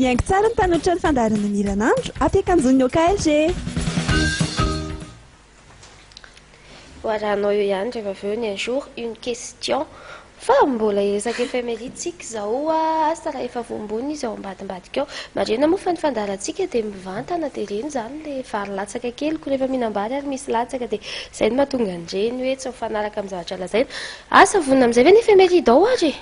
Miaingo tsara ny mpanotra ny fandaharana miranandro ampiakanjon'ny OKLG. Hoaranao io ihany rehefa avy eo ny un jour une question fa mbola resaka efeméride zao asa raha efa voambony izy ao ambadimbadika ao marena moa fa ny fandaharantsika dia mivantana dia ireny zany le vary latsaka keliko rehefa mihinam-bary ary misy latsaka dia izay no mahatonga an'ireny hoe tsy mifanaraka amin'ny zavatra lazaina asa vonona amin'izay ve ny efeméride ao ary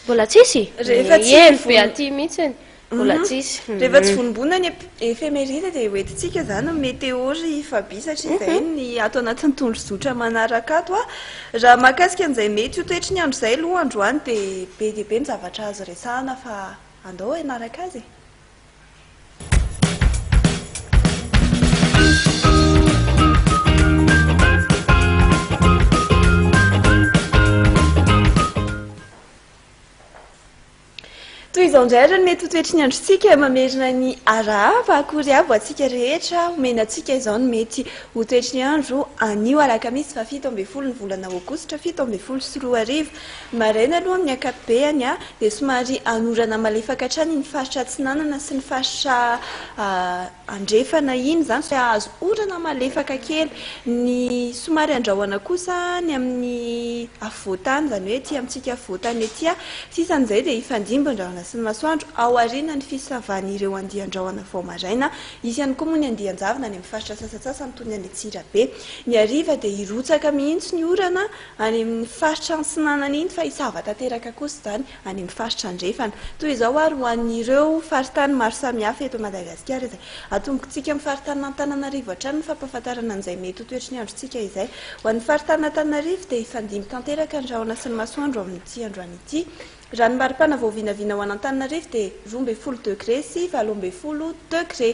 mbola tsisy Rehefa tsy eny be aty mihitsy mbola tsisy rehefa tsy vonombonina ny efeméride dia hoentintsika zany météory fabi satria izay ny ato anatin'ny tondrozotra manaraka ato raha mahakasika an'izay mety ho toetry ny andro izay aloha androany dia be dia be ny zavatra azo resahana fa andao ianaraka azy toy izao indray ary mety ho toetry ny androntsika mamerina ny arahava akory avy ho antsika rehetra omena antsika izao no mety ho toetry ny andro anio alakamisy fa 17 ny volana aogositra 17 sy 4 arivo maraina aloha amin'ny ankapobeny dia somary anorana malefaka hatrany ny faritra Atsinanana sy ny faritra andrefana iny zany fa azo orana malefaka kely ny somary andrahoana kosa ny amin'ny afovoantany zany hoe ety amintsika afovoantany ety sisan'izay dia ifandimbo-andrahoana sy ny masoandro ao aoriana ny fisavany ireo andian-drahoana vao maraina isy ihany koa moa ny andian-javona any amin'ny faritra sasatsasany toy ny any Antsirabe ny hariva dia irotsaka mihitsy ny orana any amin'ny faritra Antsinanana iny fa hisava tanteraka kosa zany any amin'ny faritra andrefana toy izao ary ho an'ireo faritany maro samihafa eto Madagasikara izay atombokantsika amin'ny faritany Antananarivo hatrany ny fampahafantarana an'izay mety ho toetry ny androntsika izay ho an'ny faritany Antananarivo dia ifandimby tanteraka ny rahoana sy ny masoandro amin'ity androany ity raha ny maripana vao vinavina ho an'Antananarivo dia 12 degré sy 18 degré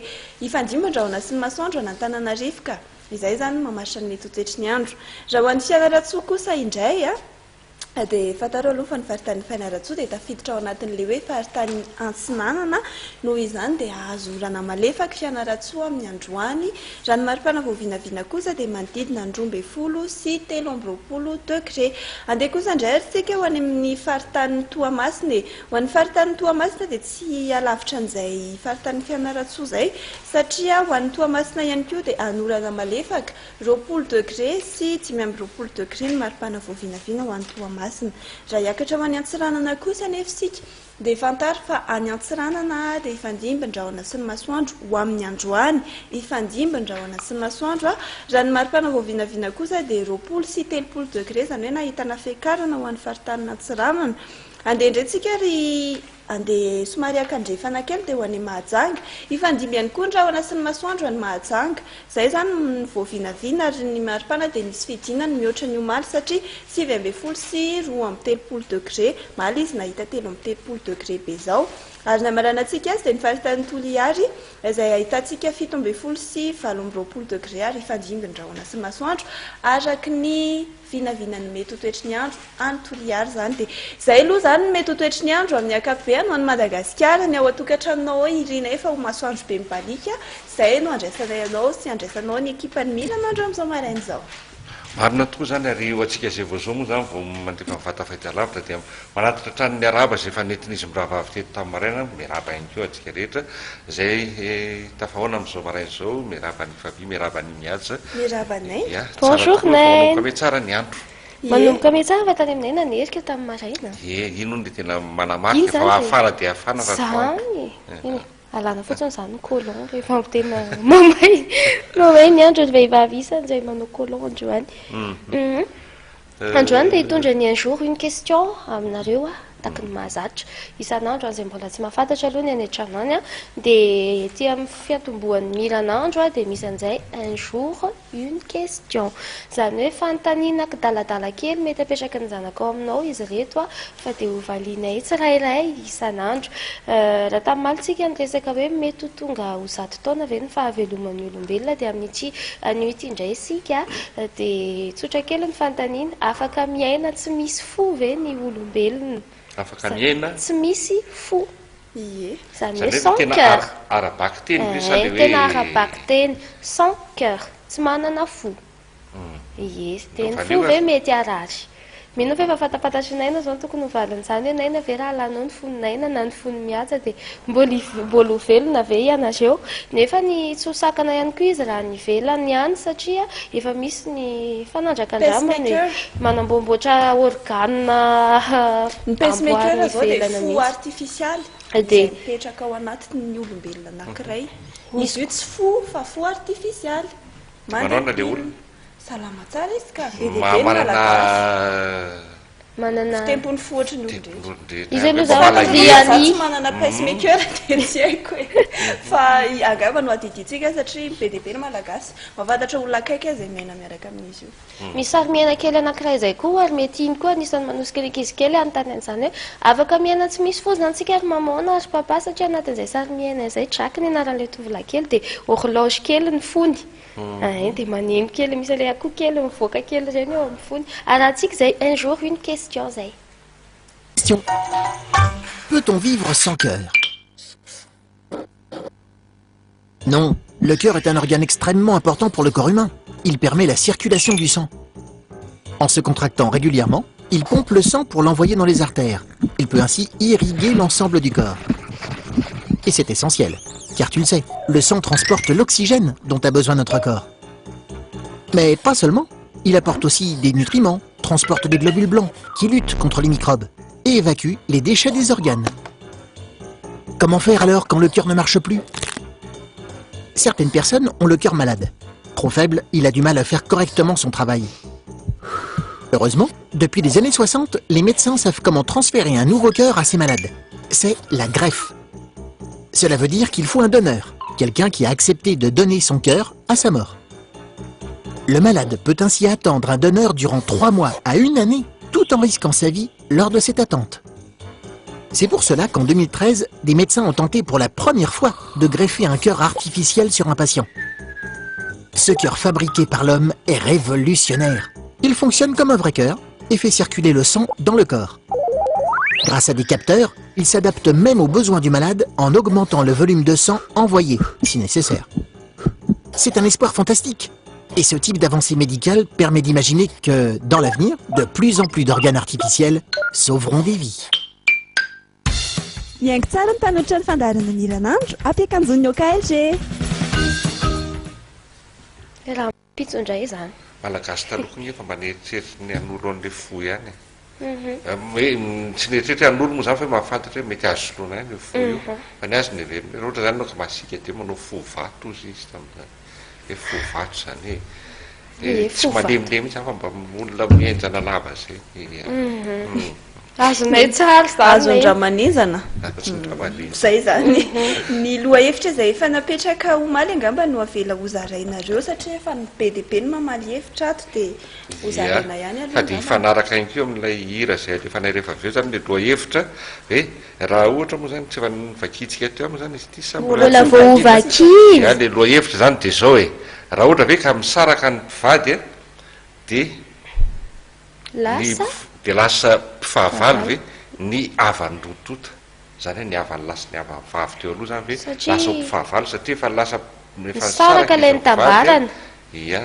ifandimby ny rahoana sy ny masoandro an'Antananarivo ka izay zany mamaritra ny mety ho toetry ny andro raha ho an'ny Fianarantsoa kosa indray dia fataro aloha fa ny faritany Fianarantsoa dia tafiditra ao anatin'ilay hoe faritany Antsinanana noho izany dia azo orana malefaka Fianarantsoa amin'ny androany raha ny maripana vao vinavina kosa dia manodidina 12 sy 13 degré andeha kosa indray ary tsika ho any amin'ny faritany Toamasina ho an'ny faritany Toamasina dia tsy alavitra an'izay faritany Fianarantsoa izay satria ho an'ny Toamasina ihany koa dia anorana malefaka 20 degré sy 5 degré ny maripana vao vinavina ho an'ny Toamasina raha hiakatra ho any Antsiranana kosa nefa sika dia fantaro fa any Antsiranana dia ifandimby ny rahoana sy ny masoandro ho amin'ny androany ifandimby ny rahoana sy ny masoandro raha ny maripana vao vinavina kosa dia 20 sy 30 degré zany hoe nahitana fiakarana ho an'ny faritany Antsiranana andeha indrentsika ry andeha somary akandrefana kely dia ho any Mahajanga ifandimby ihany koa ny rahoana sy ny masoandro any Mahajanga izay zany ny vao vinavina ary ny maripana dia nisy fidinany mihoatra ny omaly satria 19 sy 20 degré maly izy nahita 13 degré be zao ary ny amaranantsika azy dia ny faritany Toliary izay ahitantsika 17 sy 18 degré ary ifandimby ny rahoana sy ny masoandro araky ny vinavinany mety ho toetry ny andro any Toliary zany dia izay aloha zany mety ho toetry ny andro amin'ny ankapobeny ho any Madagasikara ny ao atokantranonao irina efa ho masoandro be mibalika izay no andraisanay anao sy andraisanao ny ekipan'ny miranandro amin'izao maraina izao marina tokoa zany ary ho antsika izay voazao moa zany vao mandefa mivata fahitalavitra dia manatitra trano ny araba izay fanentinizy miravavy teto tamin'ny maraina miaraba ihany koa antsika rehetra izay tafahoana amin'izao maraina izao miaraba ny fabi miaraba ny mihaja mirabanay bonjour nay kame tsara ny andro manomboka ame tsara fa tany aminay nanerika tamin'ny maraina ino ny tena manamarika fa afara dia afana zany alana fotsiny zany colon rehefa tena mamay ny andro vehivavy isany izay manao colon androany androany dia hitondra ny un jour une question aminareo taky ny mahazatra isan'andro an'izay mbola tsy mahafantatra aloha ny any an-trano any dia ety amin'ny fiatombohan'ny miranandro dia misy an'izay un jour une question zany hoe fanontaniana daladala kely mety apetraka ny zanakao aminao izy reto fa dia hovalianay tsirairay isan'andro raha tamin'ny malitsika ny resaka hoe mety ho tonga ho 100 taona ve ny fahaveloman'ny olombelona dia amin'ity an'ity indray sika dia tsotra kely ny fanontaniana afaka miaina tsy misy fo ve ny olombelona afaka miaina tsy misy fo ie zany hoe sans cœur arabaky teny ve sa le hoe tena arabaky teny sans cœur tsy manana fo ie teny fo ve mety arary mino fa efa fatapatatra naina zao tokony hovalin'izany hoe naina ve raha lanao ny fononaina na ny fony mihaja dia mbola velona ve ianareo nefa ny tsy hosakana ihany koa izy raha ny velany ihany satria efa misy ny fanandrakandramany manambomboatra organe ny pacemaker zao dia fo artificialy dia mipetraka ao anatiny olombelona anankiray izy io tsy fo fa fo artificialy manona le olona salama tsara izy ka be dia be malagasy manana tempony fohatry ny olondretra izy aloha zavatra tsy manana pacemaker dia tsy haiko hoe fa angamba no adiditsika satria be dia be ny malagasy mafantatra olona akaiky izay miaina miaraka amin'izy io misy sary-miaina kely anankiray izay koa ary mety iny koa anisan'ny manosika ankizy kely anontany an'izany hoe afaka miaina tsy misy fozina antsika ary mamoana ary papa satria anatin'izay sary-miaina izay traky ny anaran'ilay tovolahy kely dia horloge kely ny fony dia maneno kely misy ilay akoho kely mivoaka kely ireny eo amin'ny fony ary antsika izay un jour une question zay. Question. Peut-on vivre sans cœur? Non, le cœur est un organe extrêmement important pour le corps humain. Il permet la circulation du sang. En se contractant régulièrement, il pompe le sang pour l'envoyer dans les artères. Il peut ainsi irriguer l'ensemble du corps. Et c'est essentiel, car tu le sais, le sang transporte l'oxygène dont a besoin notre corps. Mais pas seulement, il apporte aussi des nutriments, transporte des globules blancs qui luttent contre les microbes et évacue les déchets des organes. Comment faire alors quand le cœur ne marche plus? Certaines personnes ont le cœur malade. Trop faible, il a du mal à faire correctement son travail. Heureusement, depuis les années 60, les médecins savent comment transférer un nouveau cœur à ces malades. C'est la greffe. Cela veut dire qu'il faut un donneur, quelqu'un qui a accepté de donner son cœur à sa mort. Le malade peut ainsi attendre un donneur durant 3 mois à 1 année, tout en risquant sa vie lors de cette attente. C'est pour cela qu'en 2013, des médecins ont tenté pour la première fois de greffer un cœur artificiel sur un patient. Ce cœur fabriqué par l'homme est révolutionnaire. Il fonctionne comme un vrai cœur et fait circuler le sang dans le corps. Grâce à des capteurs, il s'adapte même aux besoins du malade en augmentant le volume de sang envoyé, si nécessaire. C'est un espoir fantastique. Et ce type d'avancée médicale permet d'imaginer que, dans l'avenir, de plus en plus d'organes artificiels sauveront des vies. Miaingo tsara ny mpanotra ny fandaharana ny iranandro ampiakanjon'ny OKLG. Raha pitso indray izany. Malagasy taloha ny efa mba nieritreritry ny an'olo an'ilay fo ihany. Hoe tsy nieritreritry an'olo moa zany fa mahafantatra hoe mety azo soloina ihany io fo io. Fa ny azy ny reny ohatra zany ka masika dia manao fo vato izy tamin'izany. Hoe fo vato zany tsy malemilemy izy fa mba olona mienjana lava zay. Azonay tsara zany. Azon-dramanizana. Zay zany. Ny loha hevitra izay efa napetraka omaly angamba no avela hozarainareo satria efa be dia be ny mamaly hevitra ato dia hozaraina ihany aloha. Fa dia ifanaraka ihany koa amin'ilay hira izay alefanay rehefa avy eo zany ilay loha hevitra hoe raha ohatra moa zany tsy efa nivakitsika teo moa zany izy ity sa mbola vao vakizy. Ilay loha hevitra zany dia zao hoe raha ohatra ve ka misaraka ny mpivady dia lasa dia lasa mpifahavalo ve ny avany rotota zany hoe ny avany lasa ny avany vavy teo aloha zany ve lasa mpifahavalo satria efa lasa saraka ilay nitambarana. Ia.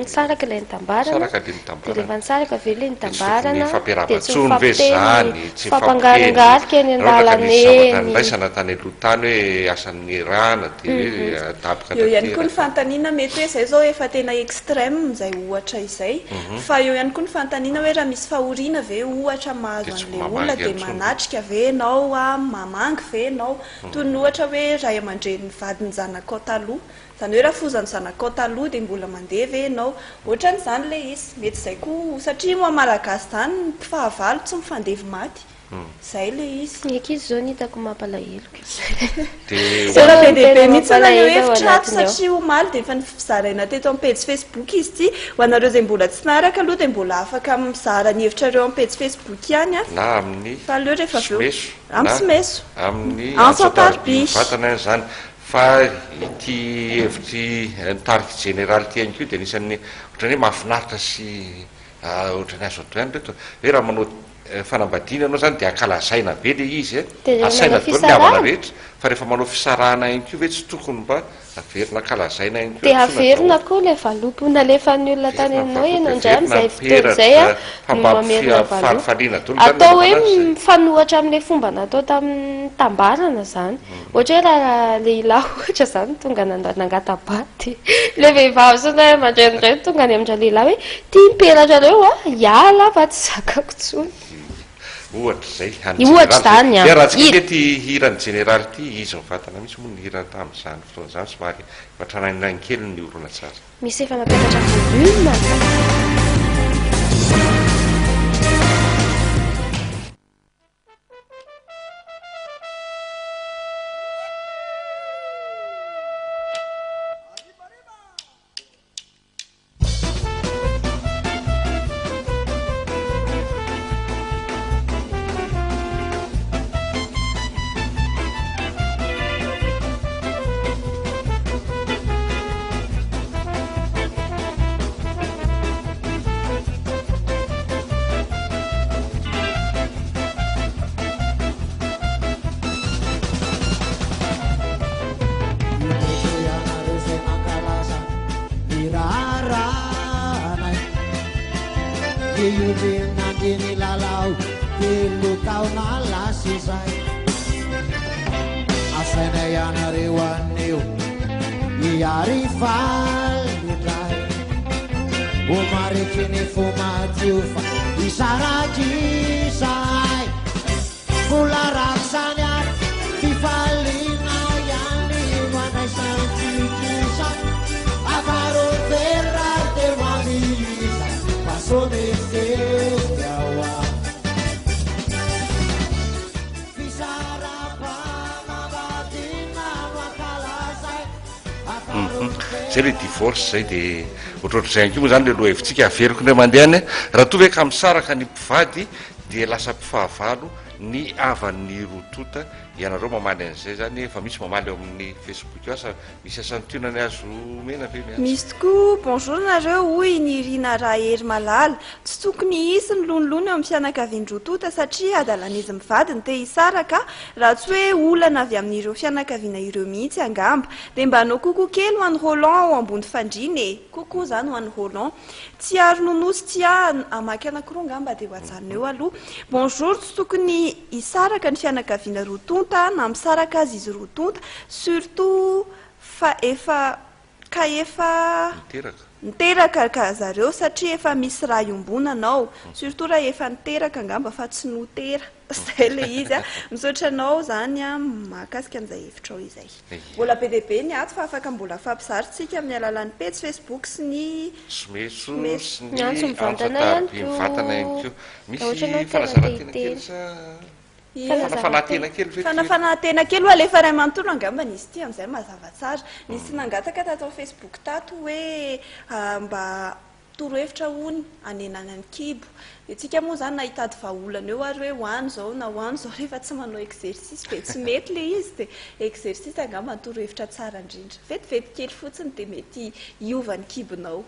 Saraka ilay nitambarana. Saraka ilay nitambarana. Dia rehefa nisaraka ve ilay nitambarana dia tsy ve zany tsy fampangaringarika eny an-dalana eny. Raisana tany aloha tany hoe asan'ny rana dia daboka eo ihany koa ny fantaniana mety hoe izay zao efa tena extrême izay ohatra izay fa eo ihany koa ny fantaniana hoe raha misy fahoriana ve ohatra mahazo an'ilay olona dia manatrika ve ianao mamangy ve ianao toy ny ohatra hoe ray aman-dreny vadiny zanakao taloha zany hoe raha fozany zanakao taloha dia mbola mandeha ve ianao ohatran'izany ilay izy mety izay koa satria moa malagasy zany mpifahavalo tsy mifandevy maty zay ilay izy. Ny ankizy zao ny hitako mampalahelo. Tena be dia be mihitsy anareo hevitra ato satria omaly dia efa nifizaraina teto amin'ny page Facebook izy ity ho anareo izay mbola tsy naraka aloha dia mbola afaka mizara ny hevitrareo amin'ny page Facebook ihany na amin'ny fa aleo rehefa avy eo amin'ny Smeso amin'ny Antsatarby vatana izany fa ity hevitry tarika général ity ihany koa dia anisan'ny ohatran'ny hoe mahafinaritra sy ohatran'ny azo atao ihany reto hoe raha manao fanambadiana anao zany dia ankalazaina be ilay izy asaina daholo ny havana rehetra fa rehefa manao fisarahana ihany ko ve tsy tokony mba averina kalazaina ihany ko de averina koa le valopy nalefa ny olona tany aminao ianao indray am'izay fotoana zay a no mamerina valopo atao hoe mifanohatra amin'le fomba natao tamin'ny tambarana zany ohatra hoe raha lehilahy ohatra zany tonga nangatabaty le vehivavy sona mandrenindray tonga any amindra lehilahy hoe tia miperatra reo a hiala fa tsy zakako tsony ohatra zay ohatra zany a raha tsika mety hirany général ty izy mivatana mihitsy moa ny hirany tamin'izany fotoana zany somary matrananany kely ny orona tsara misy efa mampetatra volume zay le divorce zay de ohatrohatr'izay any ko moa zany le loha hevitsika averiko ndray mandehany raha toa ve ka misaraka ny mpivady dia lasa mpifahavalo ny avan'ny rotota ianareo mamaly an'izay zany efa misy mamaly eo amin'ny facebook asa misy asantionany azo mena ve misy tokoa bonjour nareo hoy ny irina raha hery malala tsy tokony hisy ny lonolona eo amin'ny fianakavian-drotota satria adalan'izy mivady ny te hisaraka raha tsy hoe olana avy amin'ireo fianakaviana ireo mihitsy angamba dia mba anao kokoa kely ho an'ny roland ao ambony fandrina e kokoa zany ho an'ny roland tsy aro nonosy tsy amaky anankiroa ngamba dia ho ajanona eo aloha bonjour tsy tokony hisaraka ny fianakaviana rotonta na misaraka azy izy rotonta surtout fa efa niteraka ka zareo satria efa misy raha iombonanao surtout raha efa niteraka angamba fa tsy notera zay le izy a misaotra anao zany a mahakasika an'izay hevitra ao izay mbola be deabe ny ato fa afaka mbola fampizarytsika amin'ny alalan'ny page facebook sy ny someso sy ny am'fatary mivantana ihany ko misy fanazarantena kely sa fanafanatena kely fanafanatena kely ho alefa ray manontolo angamba nisy ty am'izay mazava tsara nisy nangataka tatao facebook tato hoe mba torohevitra hony anenana ny kibo itsika moa zany nahitady vaolana eo ary hoe hoany zao na hoany zao rehefa tsy manao exercice be tsy mety le izy de exercice angamba ny torohevitra tsara indrindra vetivety kely fotsiny de mety hiova ny kibonao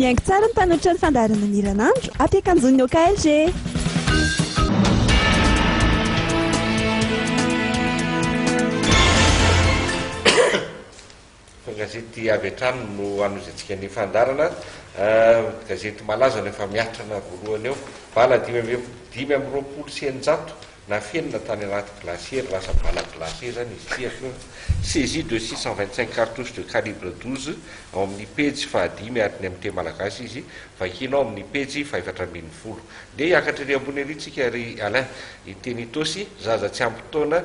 miaingo tsara ny mpanoatra ny fandarana miranandro ampiakanjon'ny ao KLG. Gazety avy hatrany no anozatsika ny fandarana gazety malaza nefa miatrana voalohany eo vala 5 na fenina tany anaty glacière lasa vala glacière zany izy tia saisie de 625 cartouches de calibre 12 ao amin'ny pejy fahadimy ary ny amin'ny teny malagasy izy vakinao amin'ny pejy fa 410 dia hiakatra ery ambony ery tsika ary Alain iteny tosy zaza tsy ampy taona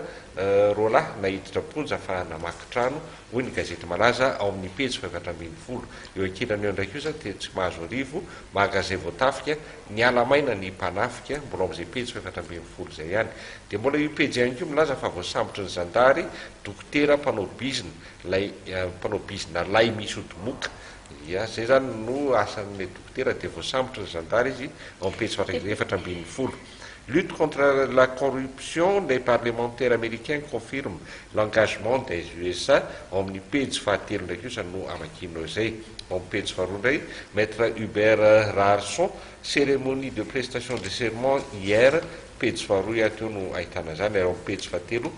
rola nahiditra ponja fa namaky trano hoy ny gazety malaza ao amin'ny pejy 410 eo ankilany eo ndraiky io zany te tsy mahazo arivo magazay voatafika ny alamaina ny mpanafika mbola amin'izay pejy 410 zay ihany dia mbola io pejy ihany koa milaza fa voasambotra ny zandary dokotera mpanao bizina lay misy odomoka ia zay zany no asan'le dokotera dia voasambotra ny zandary izy ao amin'ny pejy 410. Lutte contre la corruption, les parlementaires américains confirment l'engagement des USA. On n'y page fatel nous amakino zay. On page faroundai. Maître Hubert Rarson, cérémonie de prestation de serment hier. Page farouya nous aitanazan. On page fatelo.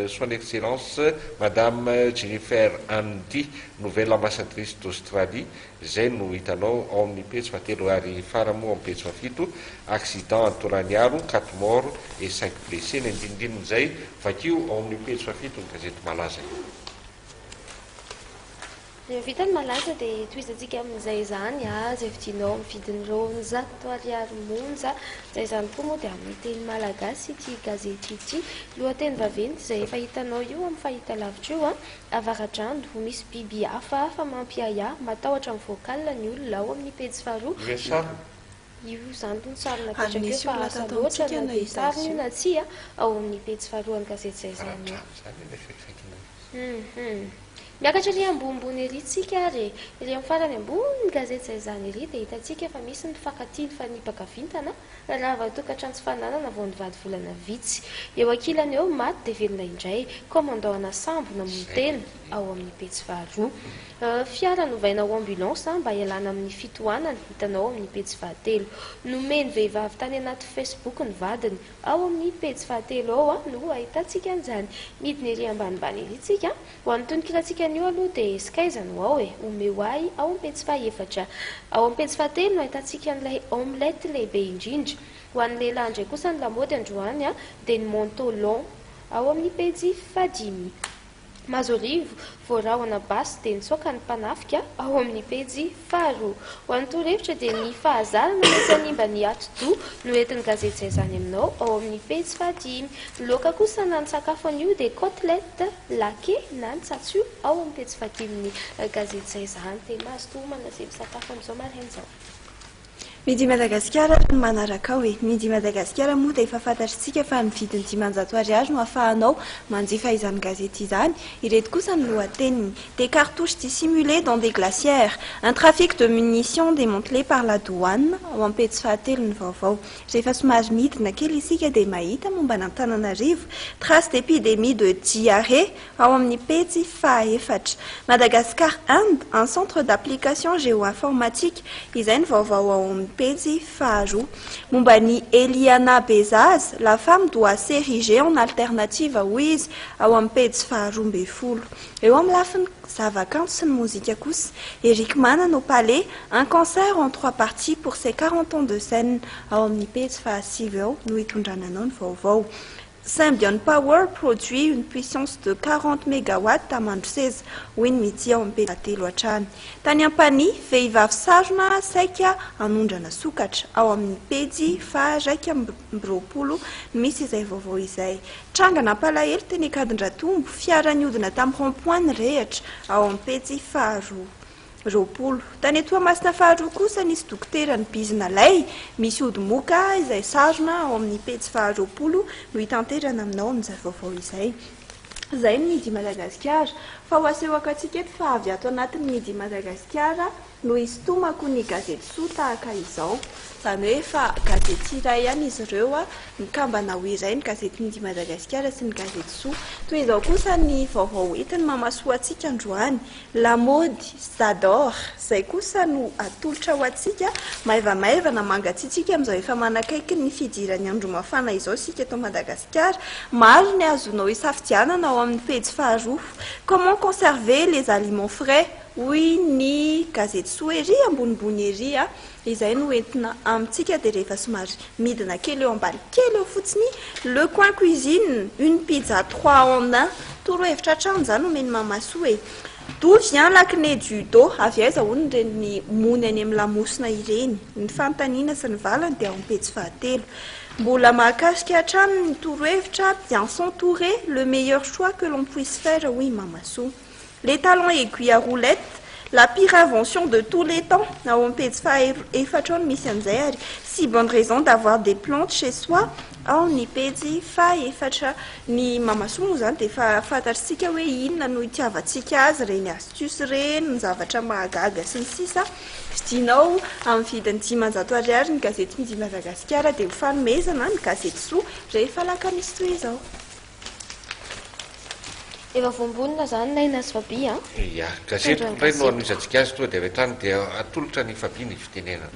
Son Excellence, Madame Jennifer Andy, nouvelle ambassadrice d'Australie, Zeno Itano, omnipèce fatelo ari faramo ompèce fafito, accident Antoraniaro, 4 morts et 5 blessés, n'indindin zay, fakio omnipèce fafito, gazette malaza. Vitany malaza dia toizatsika amin'izay zany zay vidinao amin'ny vidin'ireo 100 ariary monja zay zany koa moa dia amin'ny teny malagasy ity gazety ity lohateny vaventy zay efa hitanao io amin'ny fahitalavitra io avaradrando misy biby hafa mampiaya matahotra amin'ny vocal ny olona ao amin'ny pejy faharoa io zany tony sarina petraka fa asa loatra na dia sarina io na tsy ao amin'ny pejy faharoa ny gazety zay zany miakatra ry ambonimbony ery tsika ary ry amin'ny farany ambony gazety zay zany ery dia hitantsika fa misy ny fakatiny fanipaka vintana raha vatokatrano tsy fananana vao nivady volana vitsy eo ankilany eo maty dia velona indray commandant Sambona Montena ao amin'ny pejy faharoa fiara novaina ao ambulance mba ialana amin'ny fitohanana hitanao amin'ny pejy fahatelo nomeny vehivavy tany anaty Facebook ny vadiny ao amin'ny pejy fahatelo ao no ahitantsika an'izany midiny ery ambanimbany ery tsika ho an'ny tononkiratsika an'io aloha dia skaizany ao omeo ahy ao amin'ny pejy fahaefatra ao amin'ny pejy fahatelo no ahitantsika an'ilay omelette lehibe indrindra ho an'ny lehilahy indray kosa ny lamody androany dia ny manteau long ao amin'ny pejy fahadimy Mazorivo, voarahona basy dia nitsoaka ny mpanafika ao amin'ny pejy faharoa. Ho an'ny torohevitra dia ny fahazarana misy animba ny atidoha no entin'ny gazety zay zany aminao ao amin'ny pejy fahadimy. Ny laoka kosa na ny sakafo an'io dia côtelette laqué na ny tsatso ao amin'ny pejy fahadimy ny gazety zay zany. Dia mahazo tomana izay misakafo amin'izao marain'izao. Midi Madagasikara no manaraka hoe Midi Madagasikara moa dia efa fantatritsika fa ny vidiny 500 ariary no ahafahanao manjifa izany gazety izany. Ireto kosa ny lohateniny des cartouches dissimulées dans des glacières, un trafic de munitions démantelé par la douane ao amin'ny pejy fahatelo ny vaovao. Rehefa somary midina kely isika dia mahita momba n'Antananarivo trace d'épidémie de diarrhée ao amin'ny pejy fahaefatra. Madagascar Inde, un centre d'application géoinformatique izay ny vaovao ao amin'ny pejy faharoa. Momba ny Eliana Bezaz, la femme doit s'ériger en alternative hoy izy ao amin'ny pejy faharoa ambin'ny folo. Eo amin'ny lafiny zavakanto sy ny mozika kosa, Eric Manan au Palais, un concert en 3 parties pour ses 40 ans de scène ao amin'ny pejy fahasivy eo no hitondrananao ny vaovao. Symbion Power produit une puissance de 40 MW à Mandrousez, hoy ny midi ao amin'ny pejy fahatelo hatrany. Tany Ampany, vehivavy sarona saika hanondrana sokatra ao amin'ny pejy faha-raika amby roapolo misy izay vaovao izay. Trangana Ampalahelo teny Kadindratombo, fiara niodina tamin'ny rond-point nirehatra ao amin'ny pejy faharoa. Roapolo. Tany Toamasina faharoa kosa nisy dokotera ny bizina lay, misy odi-moka izay sarona ao amin'ny pejy faharoapolo no hitanterana aminao amin'izay vaovao izay. Zay ny Midi Madagasikara, fa ho asehoaka antsika eto fa avy ato anatin'ny Midi Madagasikara no istomako ny gazety soa tahaka izao. Izany hoe fa gazety iray ihany izy ireo mikambana ho iray ny gazety Midi Madagasikara sy ny gazety soa. Toy izao kosa ny vaovao entiny mamasoa antsika androany, la mode j'adore, izay kosa no atolotra ho antsika maivamaivana mangatsiatsika amin'izao efa manakaiky ny fidirany andro mafana izao sika eto Madagasikara. Maro ny azonao isafidianana ao amin'ny pejy faharoa. Comment conserver les aliments frais? Oui, ny gazety soa ery ambonimbony ery izay no entina amintsika dia rehefa somary midina kely eo ambany kely eo fotsiny. Le coin cuisine, une pizza 3 en 1, torohevitra hatrany izany omeny mamasoa e. D'où vient l'acné du dos? Avy aiza hono ireny mony any amin'ny lamosina ireny, ny fanontaniana sy ny valany dia ao amin'ny pejy fahatelo. Mbola mahakasika hatrany ny torohevitra, bien s'entourer, le meilleur choix que l'on puisse faire, oui mamasoa. Les talons aiguilles à roulettes, la pire invention de tous les temps. Ao amin'ny pejy fahaefatra no misy an'izay ary si bonne raison d'avoir des plantes chez soi. Ao ny pejy fahaefatra. Ny mamasoa moa izany dia efa fantatritsika hoe inona no itiavantsika azy, reny astuce reny, ny zavatra mahagaga sy ny sisa. Vidinao amin'ny vidiny 500 ariary ny gazety Midi Madagasikara dia ho fanomezana ny gazety soa rehefa alakamisy toy izao. Efa voambonina zany naina sy Fabi ia gazety ray no anoisantsika azy toa dia avy hatrany dia atolotra ny Fabi ny fitenenana.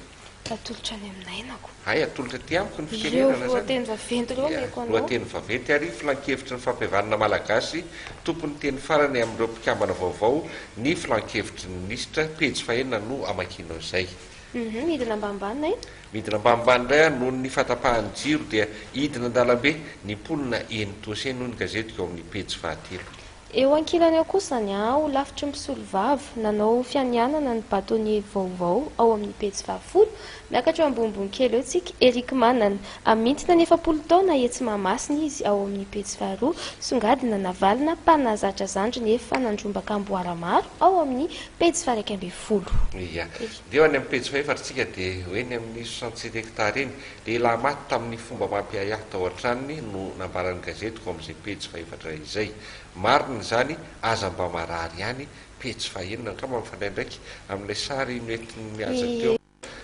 Atolotra any aminainako. Ay atolotra ty amiko ny fitenenana zany. Lohateny vaventy reo meko anao. Lohateny vaventy ary filan-kevitra ny fampihavanana malagasy, tompony teny farany amin'ireo mpikambana vaovao, ny filan-kevitry ny minisitra, pejy fahenina no amakinao izay. Midina ambanimbany midina ambanimbany indray noho ny fatapahan'ny jiro dia hidina an-dalambe ny mponina eny tosy noho ny gazety eo amin'ny pejy fahatelo. Eo ankilany eo kosa zany ho lavitry misolo vavy, nanao fianianana ny batonier vaovao ao amin'ny pejy fahafolo. Miakatra eo ambonimbony kely eo tsika, Eric Manana amintina ny 70 taona etsy mahamasina izy ao amin'ny pejy faharoa, songadina navalina mpanazatra zandry nefa nandrombaka amboara maro ao amin'ny pejy faha 12. Ia, dia any amin'ny pejy fahaefatritsika dia hoe ny amin'ny 67 hectare eny lehilahy maty tamin'ny fomba mampiahiahy tao an-tranony no nambaran'ny gazetiko amin'izay pejy fahaefatra izay. Marina zany aza mba marary ihany pejy fahenina trama mifandray ndraiky amin'ilay sary noentiny mihaza teo.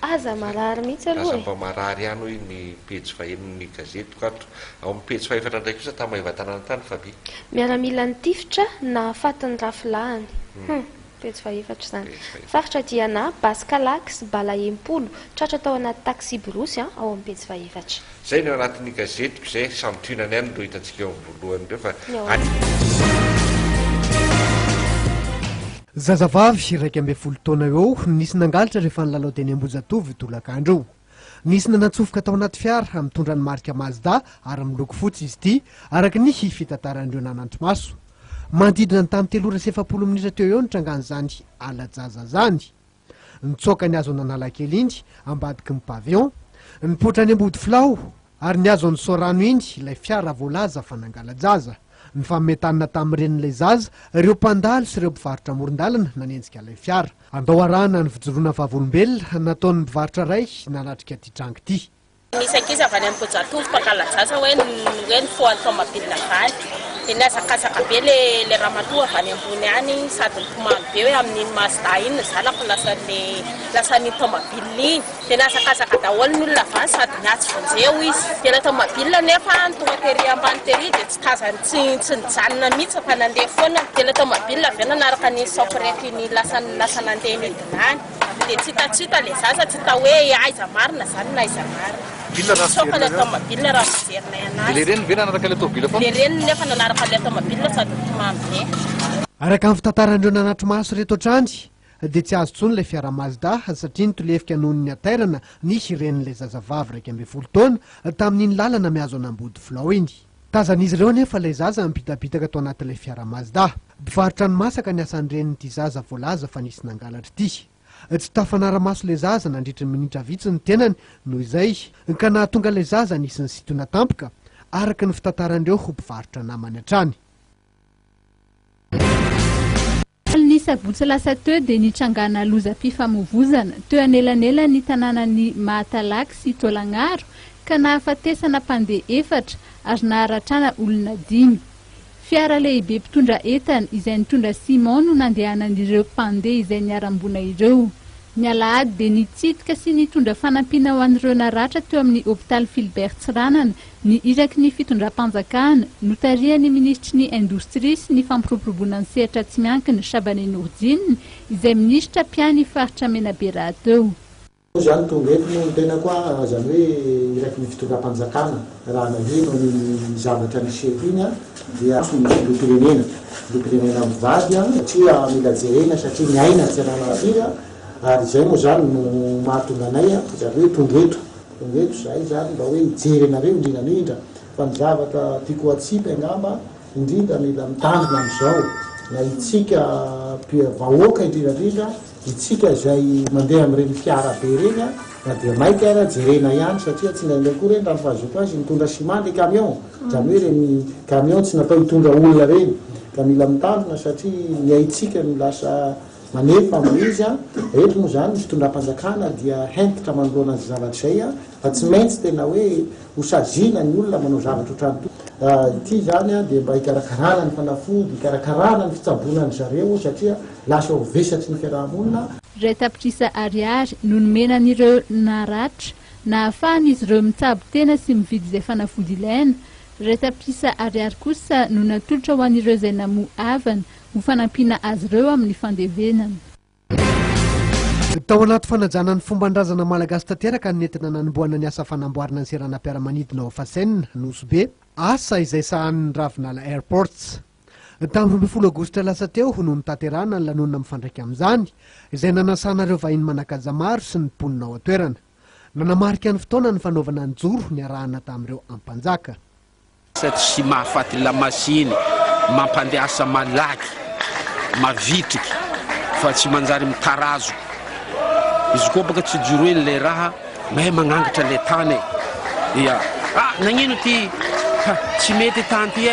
Aza marary mihitsy aloha. Aza mba marary ihany hoy ny pejy faheniny gazetiko ato. Ao amin'ny pejy fahaefatra ndraiky kosa tamaiva-tanàna tany Fabi. Miaramila ny tifitra na fatin'ny rafilahany. Pejy fahaefatra zany. Faritra Diana, Baskalax, Balaempolo, tratra tao anaty taxi borosy ao amin'ny pejy fahaefatra. Zay no anatin'ny gazetiko izay santionany ihany no hitantsika eo voalohany ireo fa zazavavy 12 taona eo nisy nangalatra rehefa nilalao teny Ambozatovo tolakandro. Nisy nanatsofoka tao anaty fiara mitondra ny marika Mazda ary miloko fotsy izy ity araka ny fitantarandreo nanantomaso. Mandidina ny tamin'ny 3:70 minitra teo eo nitrangan'izany alajaza zany. Nitsoaka ny azo nanalakely iny ambadiky ny pavion, nipotra ny ambody filao ary ny azo ny sorano iny ilay fiara voalaza fa nangalajaza. Ny fametanana tamin'iren'ilay zaza ireo mpandalo sy ireo mpivarotra amoron-dalana nanenjika ilay fiara. Andao arahana ny fijoroana vavolombelona nataon'ny mpivarotra ray nanatrika ty trango ty. Misy ankizy avy any Ambozatovo mpangalajaza hoe ny foan'ny tomabilina vany. Dia niazakazaka be le ramatoa avy any ambony any sady nitomany be hoe amin'iny Mazda iny zalako lasa ny tomabilina iny. Dia niazakazaka daholo ny olona vany sady niatsy vonjeo izy. Dia ilay tomabilina nefa tonga tery ambany tery dia tsy tazany tsy nijanona mihitsy fa nandeha foana. Dia ilay tomabilina avy nanaraka ny sokoraiky ny lasa nandeha midinany. Dia tsy hitatsita ilay zaza tsy hita hoe aiza marina zany na aiza marina. Soka ilay tomabilina raha mijerina anazy. Le reny ve nanaraka ilay tomobila foana? Le reny nefa nanaraka ilay tomobila sady nitomany be. Araka amin'ny fitantarandreo nanatro-maso reto hatrany dia tsy azo tsony ilay fiara Mazda satria nitolefika noho ny atairana nisy iren'ilay zazavavy 12 taona tamin'iny lalana miazo an'ambody filao iny. Tazan'izy ireo nefa ilay zaza mipitabitaka tao anatin'ilay fiara Mazda. Mpivarotra ny masaka ny asan'ireny'ity zaza voalaza fa nisy nangalatra ity. Tsy tafanara-maso ilay zaza nandritry ny minitra vitsy ny tenany noho izay ka nahatonga ilay zaza nisy ny situna tampoka araka ny fitantarandreo ho mpivarotra namany hatrany. Ny sabotsy lasa teo dia nitrangana loza-pifamoivozana teo anelanelany tanànan'ny Mahatalaky sy Tolagnaro ka nahafatesana mpandeha 4 ary naharatrana olona 5. Fiara lehibe mpitondra entana izay nitondra Simon no nandehanan'ireo mpandeha izay niarambona ireo. Ny alahady dia nitsidika sy nitondra fanampiana ho an'ireo naratra teo amin'ny hôpitaly Philbert Tsiranana ny iraky ny fitondram-panjakana notarihan'ny ministry ny indostria sy ny fampiroborobona ny sehatra tsy miankina Shabane Nourdine izay minisitra mpiany faritra Menabe rahateo. Zany tonga eto no tena koa zany hoe iraky ny fitondram-panjakana raha nahino ny zavatra niseho iny dia lopirenena mivady satria mila jerena satria ny aina tsy ananatiry ary zay moa zany no mahatonga anay zany hoe tonga eto zay zany mba hoe hijerenareo indrindrandrindra fa ny zavatra tiako atsipy angamba indrindra mila mitandrina am'izao na itsika vahoaka indrindrandrindra itsika izay mandeha amin'ireny fiara be reny na dia maika ara jerena ihany satria tsy indraindray koa reny raha fahazoako azy mitondra ciment le camion zany hoe reny camion tsy natao hitondra olona reny ka mila mitandrina satria miaitsika no lasa manefa amin'izy eto moa zany fitondram-panjakana dia hentitra manoloana azy zavatra izay fa tsy maintsy tena hoe hosazina ny olona manao zavatra ohatrany ity zany dia mba hikarakarana ny fanafody hikarakarana ny fitsabonany zareo satria lasa ho vesatry ny fiarahamonina. Ray Tapitrisa Ariary no nomenan'ireo naratra na ahafahan'izy ireo mitsabo tena sy mividy izay fanafody ilaina. Ray Tapitrisa Ariary kosa no natolotra ho an'ireo izay namoa havana ho fanampiana azy ireo amin'ny fandevenana. Tao anaty fanajanan'ny fomban-drazana malagasy tanteraka ny entina nanomboana ny asa fanamboarana ny seranam-piaramanidina ao Afasenina Nosbe, asa izay sahan'ny Ravinala Airports. Tamin'ny 20 Aogositra lasa teo no nitanterahana ny lanonana mifandraika amin'izany izay nanasanareo vahiny manakaja maro sy ny mponina ao atoerana. Nanamarika ny fotoana ny fanaovana ny joro ny arahana tamin'ireo ampanjaka. Tsy mahafaty lamasiny mampandeasa malaky mavitriky fa tsy manjary mitarazo izy koa baka tsy joro eny le raha mahay magnangatra le tany ia nagnino ty tsy mety tanty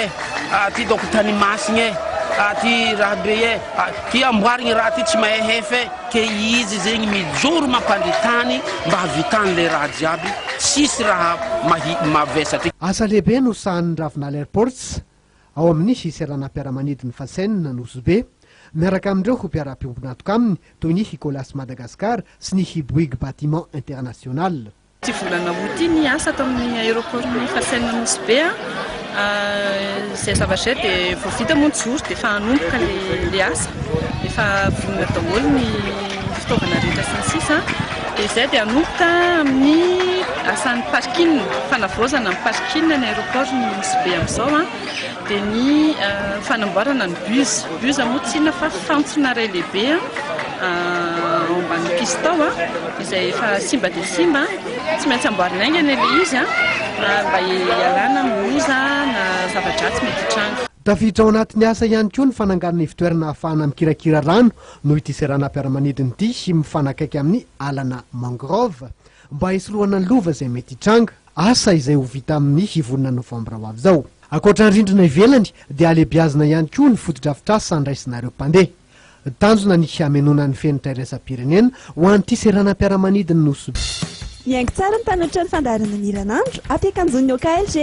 ty doko tany masiny ty raha be ty amboarigny raha ty tsy mahay hefe ke izy zegny mijoro mampandry tany mba havitany le raha jiaby sisy raha mavesatry. Asa lehibe no sahan'ny Ravinala Airports ao amin'ny seranam-piaramanidiny Afasenina Nosbe miaraka amin'ireo ho mpiara-piombonatoka aminy toy ny Hicolas Madagascar sy ny Hibouygues Bâtiment International. Ty volana août ny asa tamin'ny aéroport'ny Afasenina Nosbe zay zavatra dia vao vita moa ny joro dia efa hanomboka le asa efa vonona daholo ny fitaovana rehetra sy ny sisa dia izay dia hanomboka amin'ny asan'ny parking fanavaozana ny parking ny aéroport ny Nosbe amin'izao dia ny fanamboarana ny bus moa tsy inona fa fantsona ray lehibe ambany pistao izay efa simba dia simba tsy maintsy amboarina aingana ilay izy mba ialana miloza na zava-dratsy mety hitranga. Tafiditra ao anatin'ny asa ihany koa ny fananganana fitoerana ahafahana mikirakira rano noho ity seranam-piaramanidiny ity sy mifanakaiky amin'ny alana mangrove mba hisorohana ny lova izay mety hitranga, asa izay ho vita amin'ny hivonina Novambra ho avy izao. Ankoatra ny rindrina ivelany dia alehibiazina ihany koa ny fotodrafitrasa andraisinareo mpandeha. Tanjona ny hamenona ny fenitra iraisam-pirenena ho an'ity seranam-piaramanidiny Nosbe. Miaingo tsara ny mpanoatra ny fandaharana ny iranandro afaka anjon'ny OKLG.